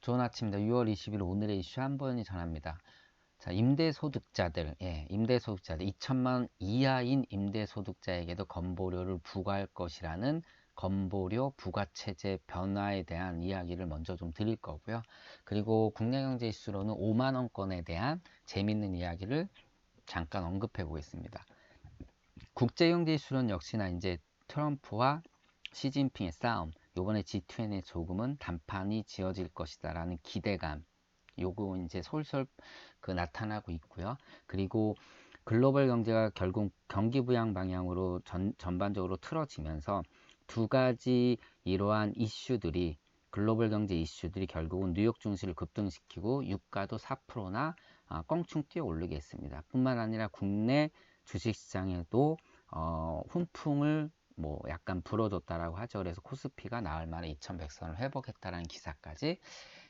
좋은 아침입니다. 6월 20일 오늘의 이슈 한 번이 전합니다. 자, 임대소득자들, 임대소득자들 2천만 원 이하인 임대소득자에게도 건보료를 부과할 것이라는 건보료 부과체제 변화에 대한 이야기를 먼저 좀 드릴 거고요. 그리고 국내경제 이슈로는 5만 원권에 대한 재밌는 이야기를 잠깐 언급해 보겠습니다. 국제경제 이슈로는 역시나 이제 트럼프와 시진핑의 싸움, 요번에 G20에 조금은 단판이 지어질 것이다라는 기대감, 요거 이제 솔솔 나타나고 있고요. 그리고 글로벌 경제가 결국 경기 부양 방향으로 전반적으로 틀어지면서 두 가지 이러한 이슈들이 글로벌 경제 이슈들이 결국은 뉴욕 증시를 급등시키고 유가도 4%나 껑충 뛰어 오르게 했습니다. 뿐만 아니라 국내 주식시장에도 훈풍을 뭐 약간 불어줬다라고 하죠. 그래서 코스피가 나흘 만에 2100선을 회복했다라는 기사까지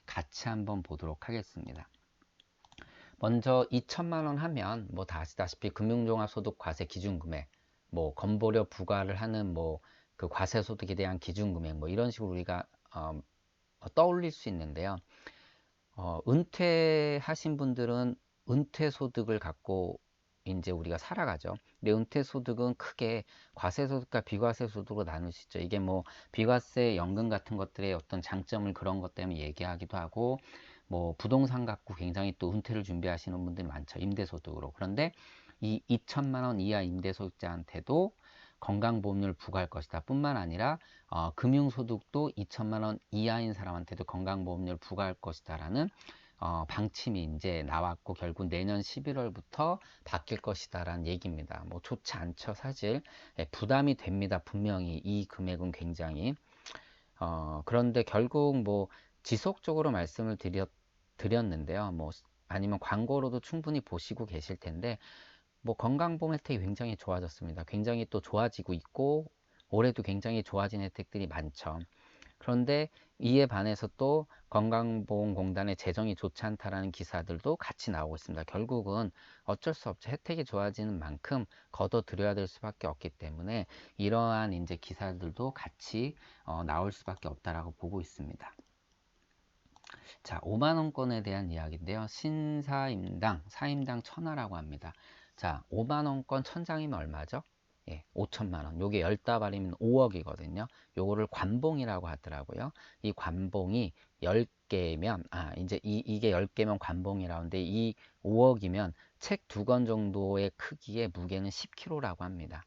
같이 한번 보도록 하겠습니다. 먼저 2천만 원 하면 뭐 다 아시다시피 금융종합소득과세 기준금액, 뭐 건보료 부과를 하는 뭐 그 과세소득에 대한 기준금액 뭐 이런 식으로 우리가 떠올릴 수 있는데요. 은퇴하신 분들은 은퇴소득을 갖고 이제 우리가 살아가죠. 근데 은퇴소득은 크게 과세소득과 비과세소득으로 나눌 수 있죠. 이게 뭐 비과세 연금 같은 것들의 어떤 장점을 그런 것 때문에 얘기하기도 하고, 뭐 부동산 갖고 굉장히 또 은퇴를 준비하시는 분들이 많죠. 임대소득으로. 그런데 이 2천만 원 이하 임대소득자한테도 건강보험료를 부과할 것이다 뿐만 아니라 금융소득도 2천만 원 이하인 사람한테도 건강보험료를 부과할 것이다 라는 방침이 이제 나왔고, 결국 내년 11월부터 바뀔 것이다 라는 얘기입니다. 뭐 좋지 않죠, 사실. 부담이 됩니다. 분명히 이 금액은 굉장히. 그런데 결국 뭐 지속적으로 말씀을 드렸는데요. 뭐 아니면 광고로도 충분히 보시고 계실 텐데, 뭐 건강보험 혜택이 굉장히 좋아졌습니다. 굉장히 또 좋아지고 있고, 올해도 굉장히 좋아진 혜택들이 많죠. 그런데 이에 반해서 또 건강보험공단의 재정이 좋지 않다라는 기사들도 같이 나오고 있습니다. 결국은 어쩔 수 없죠. 혜택이 좋아지는 만큼 걷어들여야 될 수밖에 없기 때문에 이러한 이제 기사들도 같이 나올 수밖에 없다라고 보고 있습니다. 자, 5만 원권에 대한 이야기인데요. 신사임당, 사임당 천하라고 합니다. 자, 5만 원권 천장이면 얼마죠? 5천만 원. 요게 10다발이면 5억이거든요. 요거를 관봉이라고 하더라고요. 이 관봉이 10개면, 이제 이게 10개면 관봉이라는데, 이 5억이면 책 2권 정도의 크기의 무게는 10kg라고 합니다.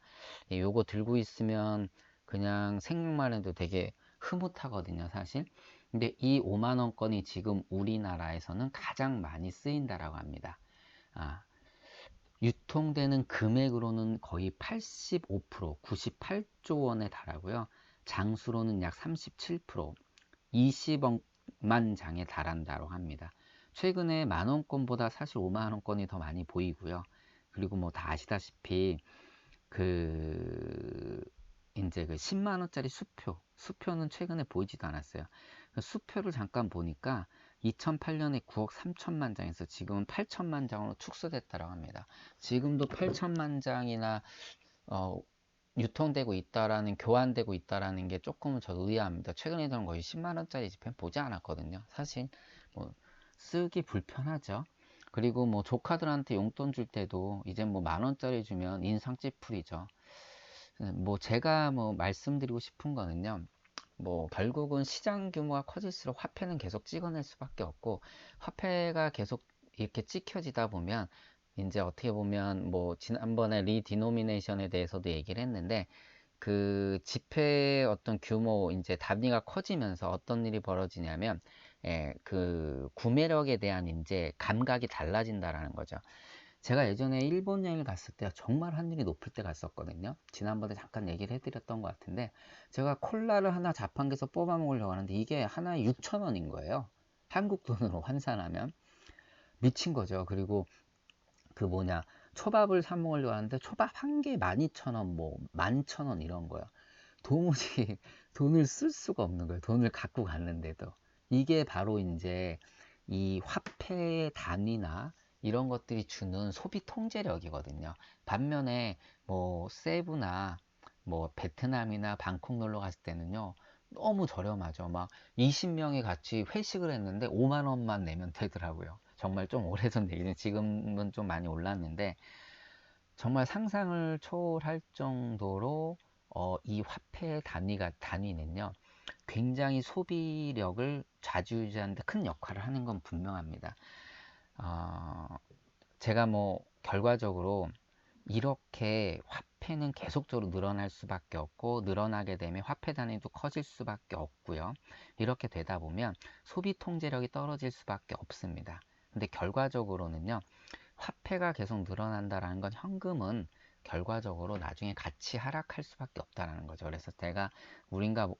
요거 들고 있으면 그냥 생각만 해도 되게 흐뭇하거든요, 사실. 근데 이 5만 원권이 지금 우리나라에서는 가장 많이 쓰인다라고 합니다. 유통되는 금액으로는 거의 85%, 98조 원에 달하고요. 장수로는 약 37%, 20억만 장에 달한다고 합니다. 최근에 만원권보다 사실 5만원권이 더 많이 보이고요. 그리고 뭐 다 아시다시피 이제 그 10만원짜리 수표는 최근에 보이지도 않았어요. 수표를 잠깐 보니까 2008년에 9억 3천만 장에서 지금은 8천만 장으로 축소됐다고 합니다. 지금도 8천만 장이나 유통되고 있다라는, 교환되고 있다라는 게 조금은 저도 의아합니다. 최근에 저는 거의 10만원짜리 지폐 보지 않았거든요. 사실 뭐 쓰기 불편하죠. 그리고 뭐 조카들한테 용돈 줄 때도 이제 뭐 만원짜리 주면 인상 찌푸리죠. 뭐 제가 뭐 말씀드리고 싶은 거는요, 뭐 결국은 시장 규모가 커질수록 화폐는 계속 찍어낼 수밖에 없고, 화폐가 계속 이렇게 찍혀지다 보면 이제 어떻게 보면 뭐 지난번에 리디노미네이션에 대해서도 얘기를 했는데, 그 지폐의 어떤 규모, 이제 단위가 커지면서 어떤 일이 벌어지냐면, 그 구매력에 대한 이제 감각이 달라진다라는 거죠. 제가 예전에 일본 여행을 갔을 때 정말 환율이 높을 때 갔었거든요. 지난번에 잠깐 얘기를 해드렸던 것 같은데, 제가 콜라를 하나 자판기에서 뽑아 먹으려고 하는데 이게 하나에 6,000원인 거예요. 한국 돈으로 환산하면 미친 거죠. 그리고 그 뭐냐, 초밥을 사 먹으려고 하는데 초밥 한 개에 12,000원, 뭐 11,000원 이런 거예요. 도무지 돈을 쓸 수가 없는 거예요. 돈을 갖고 갔는데도. 이게 바로 이제 이 화폐의 단위나 이런 것들이 주는 소비 통제력이거든요. 반면에 뭐 세부나 뭐 베트남이나 방콕 놀러 갔을 때는요, 너무 저렴하죠. 막 20명이 같이 회식을 했는데 5만 원만 내면 되더라고요. 정말 좀 오래전 얘기는 지금은 좀 많이 올랐는데 정말 상상을 초월할 정도로 이 화폐 단위는요. 굉장히 소비력을 좌지우지하는 데 큰 역할을 하는 건 분명합니다. 어, 제가 뭐 결과적으로 이렇게 화폐는 계속적으로 늘어날 수밖에 없고 늘어나게 되면 화폐 단위도 커질 수밖에 없고요. 이렇게 되다 보면 소비 통제력이 떨어질 수밖에 없습니다. 근데 결과적으로는요. 화폐가 계속 늘어난다라는 건 현금은 결과적으로 나중에 가치 하락할 수밖에 없다라는 거죠. 그래서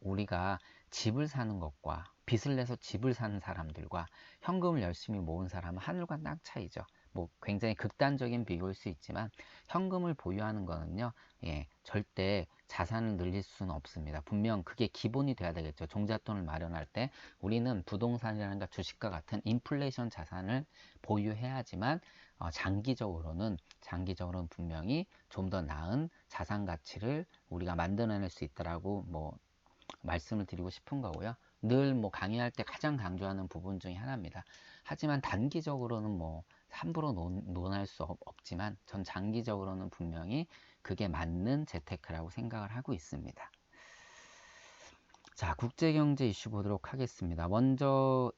우리가 집을 사는 것과 빚을 내서 집을 사는 사람들과 현금을 열심히 모은 사람은 하늘과 땅 차이죠. 뭐 굉장히 극단적인 비교일 수 있지만 현금을 보유하는 거는요, 절대 자산을 늘릴 수는 없습니다. 분명 그게 기본이 돼야 되겠죠. 종잣돈을 마련할 때 우리는 부동산이라든가 주식과 같은 인플레이션 자산을 보유해야지만 장기적으로는 분명히 좀 더 나은 자산 가치를 우리가 만들어낼 수 있다라고 뭐 말씀을 드리고 싶은 거고요. 늘 뭐 강의할 때 가장 강조하는 부분 중에 하나입니다. 하지만 단기적으로는 뭐 함부로 논할 수 없지만 전 장기적으로는 분명히 그게 맞는 재테크라고 생각을 하고 있습니다. 자, 국제경제 이슈 보도록 하겠습니다. 먼저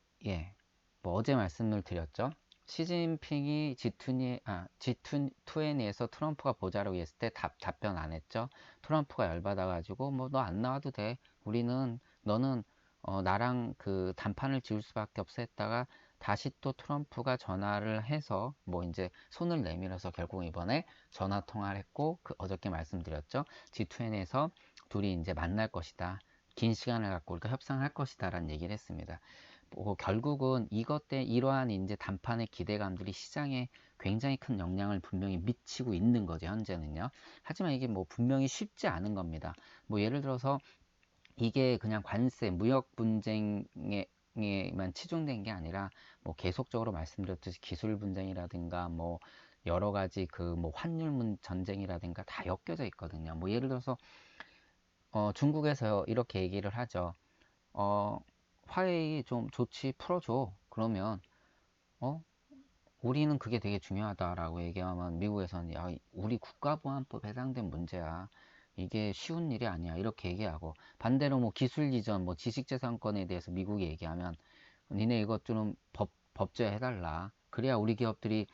뭐 어제 말씀을 드렸죠. 시진핑이 G20에서 트럼프가 보자라고 했을 때 답변 안 했죠. 트럼프가 열받아가지고 뭐 너 안 나와도 돼. 너는 나랑 그 단판을 지을 수밖에 없어 했다가 다시 또 트럼프가 전화를 해서 뭐 이제 손을 내밀어서 결국 이번에 전화 통화를 했고 어저께 말씀드렸죠. G20에서 둘이 이제 만날 것이다. 긴 시간을 갖고 우리가 협상할 것이다 라는 얘기를 했습니다. 뭐 결국은 이러한 이제 단판의 기대감들이 시장에 굉장히 큰 영향을 분명히 미치고 있는 거죠, 현재는요. 하지만 이게 뭐 분명히 쉽지 않은 겁니다. 뭐 예를 들어서 이게 그냥 관세, 무역 분쟁에만 치중된 게 아니라 뭐 계속적으로 말씀드렸듯이 기술 분쟁이라든가 뭐 여러 가지 그 뭐 환율 전쟁이라든가 다 엮여져 있거든요. 뭐 예를 들어서 중국에서 이렇게 얘기를 하죠. 어, 화웨이 좀 조치 풀어줘. 그러면, 어, 우리는 그게 되게 중요하다라고 얘기하면 미국에서는 야, 우리 국가보안법에 해당된 문제야. 이게 쉬운 일이 아니야. 이렇게 얘기하고 반대로 뭐 기술 이전, 뭐 지식재산권에 대해서 미국이 얘기하면 니네 이것 좀 법제화 해달라. 그래야 우리 기업들이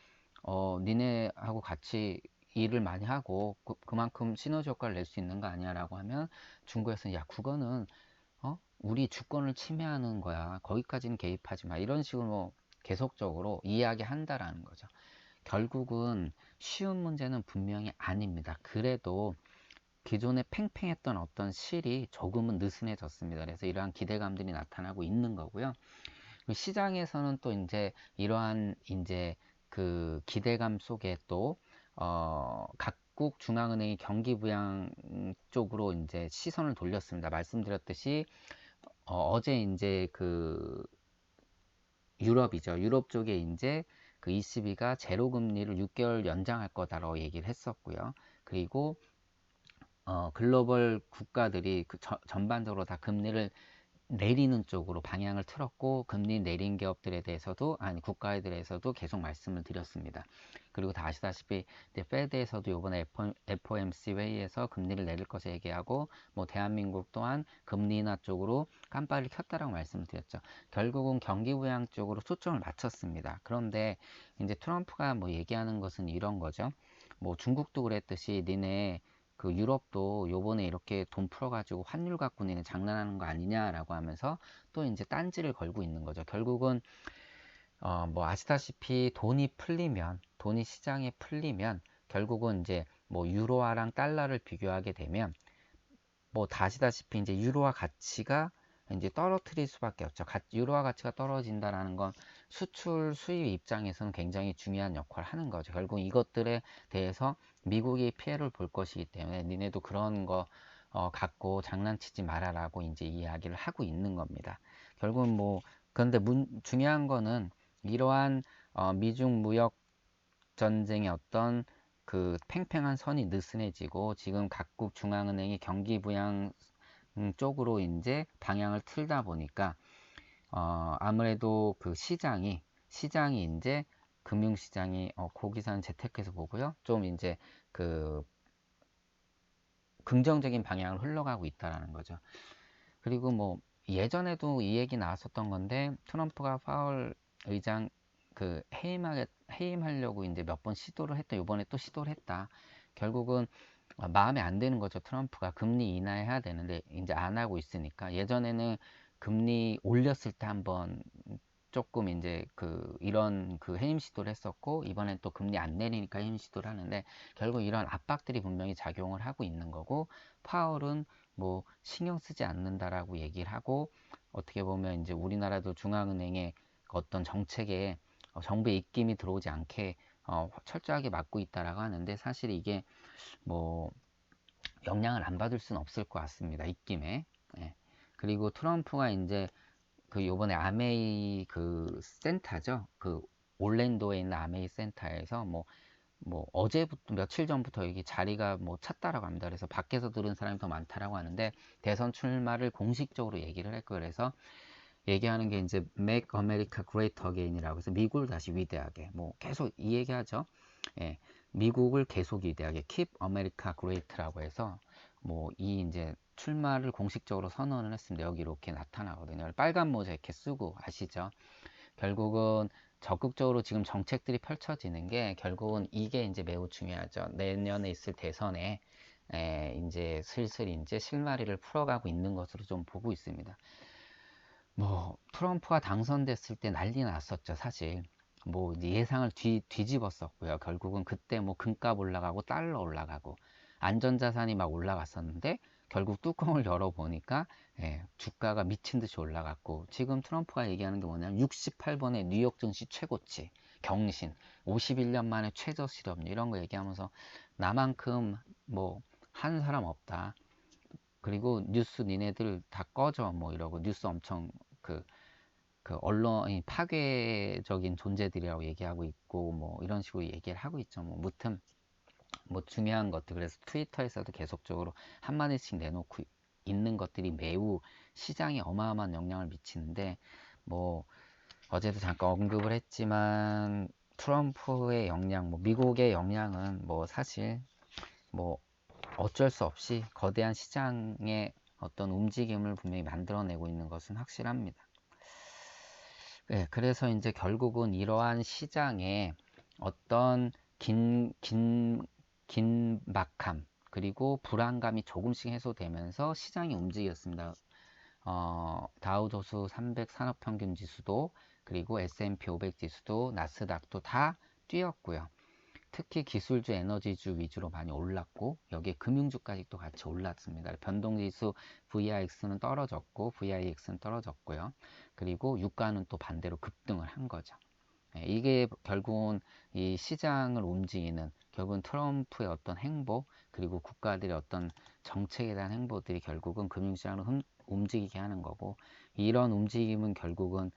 니네하고 같이 일을 많이 하고 그만큼 시너지 효과를 낼 수 있는 거 아니야라고 하면 중국에서는 야, 그거는 우리 주권을 침해하는 거야. 거기까지는 개입하지 마. 이런 식으로 뭐 계속적으로 이야기한다라는 거죠. 결국은 쉬운 문제는 분명히 아닙니다. 그래도 기존에 팽팽했던 어떤 실이 조금은 느슨해졌습니다. 그래서 이러한 기대감들이 나타나고 있는 거고요. 시장에서는 또 이제 이러한 이제 그 기대감 속에 또 각국 중앙은행이 경기 부양 쪽으로 이제 시선을 돌렸습니다. 말씀드렸듯이 어제 이제 그 유럽이죠. 유럽 쪽에 이제 그 ECB가 제로 금리를 6개월 연장할 거다라고 얘기를 했었고요. 그리고 글로벌 국가들이 전반적으로 다 금리를 내리는 쪽으로 방향을 틀었고 금리 내린 기업들에 대해서도 아니 국가들에서도 계속 말씀을 드렸습니다. 그리고 다 아시다시피 페드에서도 이번에 FOMC 회의에서 금리를 내릴 것을 얘기하고 뭐 대한민국 또한 금리 인하 쪽으로 깜빡이를 켰다라고 말씀을 드렸죠. 결국은 경기 부양 쪽으로 초점을 맞췄습니다. 그런데 이제 트럼프가 뭐 얘기하는 것은 이런 거죠. 뭐 중국도 그랬듯이 니네 그 유럽도 요번에 이렇게 돈 풀어가지고 환율 갖고 니는 장난하는 거 아니냐라고 하면서 또 이제 딴지를 걸고 있는 거죠. 결국은 뭐 아시다시피 돈이 시장에 풀리면 결국은 이제 뭐 유로화랑 달러를 비교하게 되면 뭐 다 아시다시피 이제 유로화 가치가 이제 떨어뜨릴 수밖에 없죠. 유로화 가치가 떨어진다라는 건 수출 수입 입장에서는 굉장히 중요한 역할을 하는 거죠. 결국 이것들에 대해서 미국이 피해를 볼 것이기 때문에 니네도 그런 거 갖고 장난치지 말아라고 이제 이야기를 하고 있는 겁니다. 결국은 뭐 그런데 중요한 거는 이러한 미중 무역 전쟁의 어떤 그 팽팽한 선이 느슨해지고 지금 각국 중앙은행이 경기 부양을 쪽으로 이제 방향을 틀다 보니까 아무래도 그 시장이 이제 금융시장이 고기사는 재테크에서 보고요. 좀 이제 그 긍정적인 방향으로 흘러가고 있다라는 거죠. 그리고 뭐 예전에도 이 얘기 나왔었던 건데 트럼프가 파월 의장 그 해임하려고 이제 몇 번 시도를 했다. 이번에 또 시도를 했다. 결국은 마음에 안 드는 거죠. 트럼프가 금리 인하해야 되는데 이제 안 하고 있으니까. 예전에는 금리 올렸을 때 한번 조금 이제 이런 해임 시도를 했었고, 이번엔 또 금리 안 내리니까 해임 시도를 하는데, 결국 이런 압박들이 분명히 작용을 하고 있는 거고, 파월은 뭐 신경 쓰지 않는다라고 얘기를 하고, 어떻게 보면 이제 우리나라도 중앙은행의 어떤 정책에 정부의 입김이 들어오지 않게 철저하게 막고 있다라고 하는데, 사실 이게 뭐 영향을 안 받을 수는 없을 것 같습니다. 입김에. 예. 그리고 트럼프가 이제 요번에 아메이 센터죠. 올랜도에 있는 아메이 센터에서 뭐 어제부터 며칠 전부터 여기 자리가 뭐 찼다라고 합니다. 그래서 밖에서 들은 사람이 더 많다라고 하는데 대선 출마를 공식적으로 얘기를 했고, 그래서 얘기하는 게 이제 Make America Great Again이라고 해서 미국을 다시 위대하게, 뭐 계속 이 얘기하죠. 예, 미국을 계속 위대하게 Keep America Great라고 해서 뭐 이 이제 출마를 공식적으로 선언을 했습니다. 여기 이렇게 나타나거든요. 빨간 모자 이렇게 쓰고 아시죠? 결국은 적극적으로 지금 정책들이 펼쳐지는 게 결국은 이게 이제 매우 중요하죠. 내년에 있을 대선에 이제 슬슬 이제 실마리를 풀어가고 있는 것으로 좀 보고 있습니다. 뭐 트럼프가 당선됐을 때 난리 났었죠, 사실. 뭐 예상을 뒤집었었고요. 결국은 그때 뭐 금값 올라가고 달러 올라가고 안전자산이 막 올라갔었는데 결국 뚜껑을 열어보니까 주가가 미친 듯이 올라갔고, 지금 트럼프가 얘기하는 게 뭐냐면 68번의 뉴욕 증시 최고치 경신 51년 만에 최저 실업률 이런 거 얘기하면서 나만큼 뭐 한 사람 없다. 그리고 뉴스 니네들 다 꺼져 뭐 이러고, 뉴스 엄청 언론이 파괴적인 존재들이라고 얘기하고 있고 뭐 이런 식으로 얘기를 하고 있죠. 뭐 무튼 뭐 중요한 것들, 그래서 트위터에서도 계속적으로 한마디씩 내놓고 있는 것들이 매우 시장에 어마어마한 영향을 미치는데, 뭐 어제도 잠깐 언급을 했지만 트럼프의 영향, 뭐 미국의 영향은 뭐 사실 뭐 어쩔 수 없이 거대한 시장의 어떤 움직임을 분명히 만들어내고 있는 것은 확실합니다. 네, 그래서 이제 결국은 이러한 시장에 어떤 긴박함, 그리고 불안감이 조금씩 해소되면서 시장이 움직였습니다. 다우조수 300 산업평균 지수도, 그리고 S&P 500 지수도, 나스닥도 다 뛰었고요. 특히 기술주, 에너지주 위주로 많이 올랐고, 여기에 금융주까지 또 같이 올랐습니다. 변동지수 VIX는 떨어졌고, VIX는 떨어졌고요. 그리고 유가는 또 반대로 급등을 한 거죠. 이게 결국은 이 시장을 움직이는, 결국은 트럼프의 어떤 행보, 그리고 국가들의 어떤 정책에 대한 행보들이 결국은 금융시장을 움직이게 하는 거고, 이런 움직임은 결국은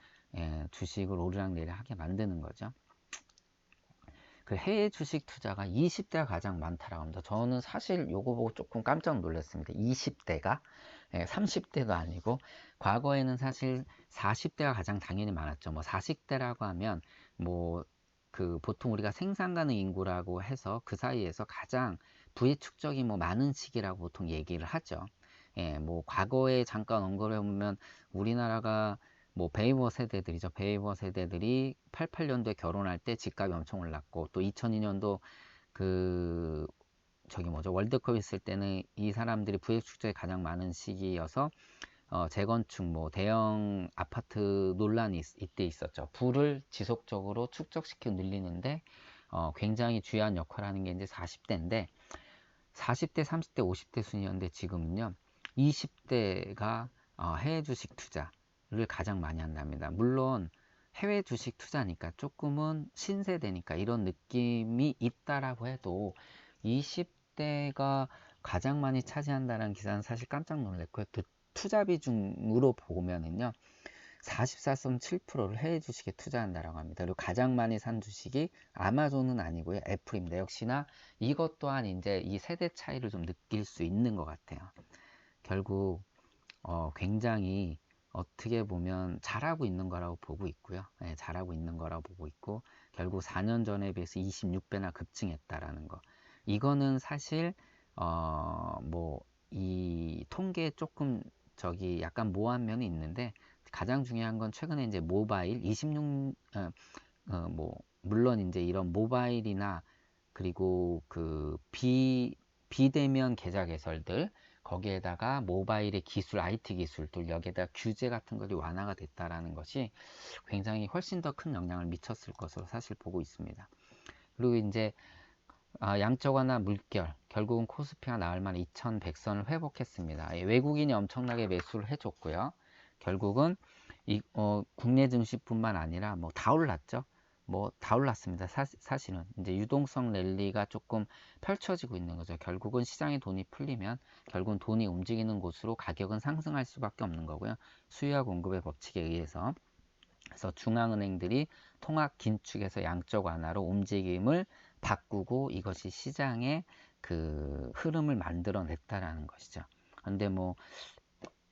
주식을 오르락내리락 하게 만드는 거죠. 해외 주식 투자가 20대가 가장 많다라고 합니다. 저는 사실 요거 보고 조금 깜짝 놀랐습니다. 20대가 30대도 아니고, 과거에는 사실 40대가 가장 당연히 많았죠. 뭐 40대라고 하면 뭐 보통 우리가 생산 가능 인구라고 해서 그 사이에서 가장 부의 축적이 뭐 많은 시기라고 보통 얘기를 하죠. 뭐 과거에 잠깐 언급해 보면 우리나라가 뭐 베이버 세대들이죠. 베이버 세대들이 88년도에 결혼할 때 집값이 엄청 올랐고, 또 2002년도 월드컵 있을 때는 이 사람들이 부의 축적이 가장 많은 시기여서 재건축, 뭐 대형 아파트 논란이 이때 있었죠. 부를 지속적으로 축적시켜 늘리는데 굉장히 중요한 역할을 하는 게 이제 40대인데, 40대, 30대, 50대 순이었는데 지금은요 20대가 해외 주식 투자를 가장 많이 한답니다. 물론 해외 주식 투자니까 조금은 신세대니까 이런 느낌이 있다라고 해도 20대가 가장 많이 차지한다는 기사는 사실 깜짝 놀랐고요. 투자 비중으로 보면은요 44.7%를 해외 주식에 투자한다라고 합니다. 그리고 가장 많이 산 주식이 아마존은 아니고요, 애플입니다. 역시나 이것 또한 이제 이 세대 차이를 좀 느낄 수 있는 것 같아요. 결국 굉장히 어떻게 보면 잘하고 있는 거라고 보고 있고요. 네, 잘하고 있는 거라고 보고 있고 결국 4년 전에 비해서 26배나 급증했다라는 거. 이거는 사실 뭐 이 통계에 조금 저기 약간 모호한 면이 있는데 가장 중요한 건 최근에 이제 모바일 26 뭐 물론 이제 이런 모바일이나 그리고 그 비대면 계좌 개설들 거기에다가 모바일의 기술, IT 기술들 여기에다 규제 같은 것이 완화가 됐다라는 것이 굉장히 훨씬 더 큰 영향을 미쳤을 것으로 사실 보고 있습니다. 그리고 이제 양적 완화 물결 결국은 코스피가 나흘 만에 2100선을 회복했습니다. 외국인이 엄청나게 매수를 해줬고요. 결국은 국내 증시뿐만 아니라 뭐 다 올랐죠. 뭐 다 올랐습니다. 사실은 이제 유동성 랠리가 조금 펼쳐지고 있는 거죠. 결국은 시장에 돈이 풀리면 결국은 돈이 움직이는 곳으로 가격은 상승할 수밖에 없는 거고요. 수요와 공급의 법칙에 의해서. 그래서 중앙은행들이 통화 긴축에서 양적 완화로 움직임을 바꾸고 이것이 시장의 그 흐름을 만들어냈다라는 것이죠. 근데 뭐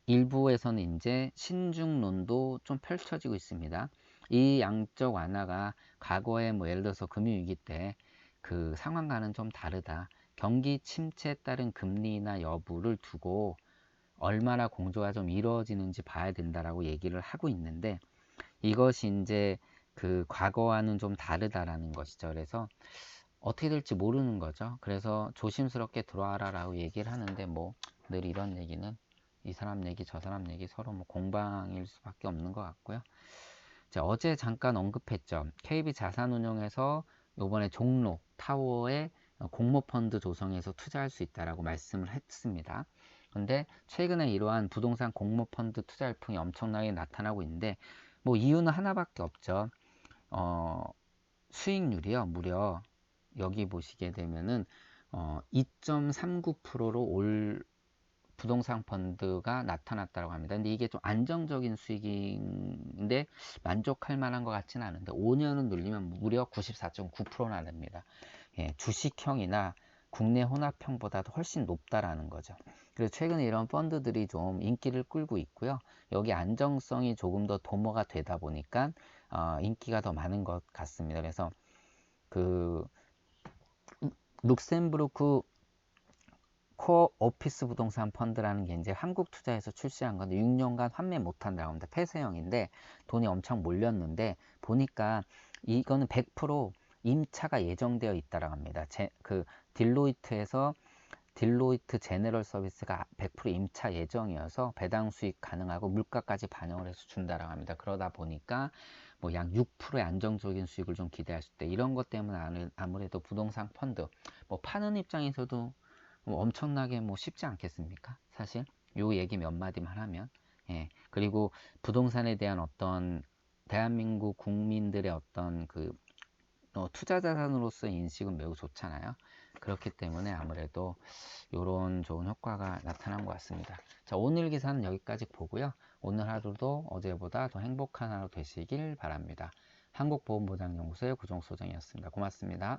일부에서는 이제 신중론도 좀 펼쳐지고 있습니다. 이 양적 완화가 과거에 뭐 예를 들어서 금융위기 때 그 상황과는 좀 다르다. 경기 침체에 따른 금리나 여부를 두고 얼마나 공조가 좀 이루어지는지 봐야 된다라고 얘기를 하고 있는데 이것이 이제 그 과거와는 좀 다르다라는 것이죠. 그래서 어떻게 될지 모르는 거죠. 그래서 조심스럽게 들어와라라고 얘기를 하는데 뭐 늘 이런 얘기는 이 사람 얘기 저 사람 얘기 서로 뭐 공방일 수밖에 없는 것 같고요. 자, 어제 잠깐 언급했죠. KB 자산운용에서 요번에 종로 타워에 공모펀드 조성해서 투자할 수 있다라고 말씀을 했습니다. 근데 최근에 이러한 부동산 공모펀드 투자 열풍이 엄청나게 나타나고 있는데 뭐 이유는 하나밖에 없죠. 수익률이요. 무려 여기 보시게 되면은 2.39%로 올 부동산 펀드가 나타났다고 합니다. 근데 이게 좀 안정적인 수익인데 만족할 만한 것 같지는 않은데 5년은 눌리면 무려 94.9%나 됩니다. 예, 주식형이나 국내 혼합형보다도 훨씬 높다라는 거죠. 그래서 최근에 이런 펀드들이 좀 인기를 끌고 있고요. 여기 안정성이 조금 더 도모가 되다 보니까 인기가 더 많은 것 같습니다. 그래서 그 룩셈부르크 코어 오피스 부동산 펀드라는 게 이제 한국 투자에서 출시한 건데 6년간 환매 못한다고 합니다. 폐쇄형인데 돈이 엄청 몰렸는데 보니까 이거는 100% 임차가 예정되어 있다라고 합니다. 그 딜로이트에서 딜로이트 제너럴 서비스가 100% 임차 예정이어서 배당 수익 가능하고 물가까지 반영을 해서 준다라고 합니다. 그러다 보니까 뭐 약 6%의 안정적인 수익을 좀 기대할 수 있다. 이런 것 때문에 아무래도 부동산 펀드 뭐 파는 입장에서도 뭐 엄청나게 뭐 쉽지 않겠습니까? 사실 요 얘기 몇 마디만 하면 예. 그리고 부동산에 대한 어떤 대한민국 국민들의 어떤 그 투자 자산으로서의 인식은 매우 좋잖아요. 그렇기 때문에 아무래도 이런 좋은 효과가 나타난 것 같습니다. 자, 오늘 기사는 여기까지 보고요. 오늘 하루도 어제보다 더 행복한 하루 되시길 바랍니다. 한국보험보장연구소의 구종소장이었습니다. 고맙습니다.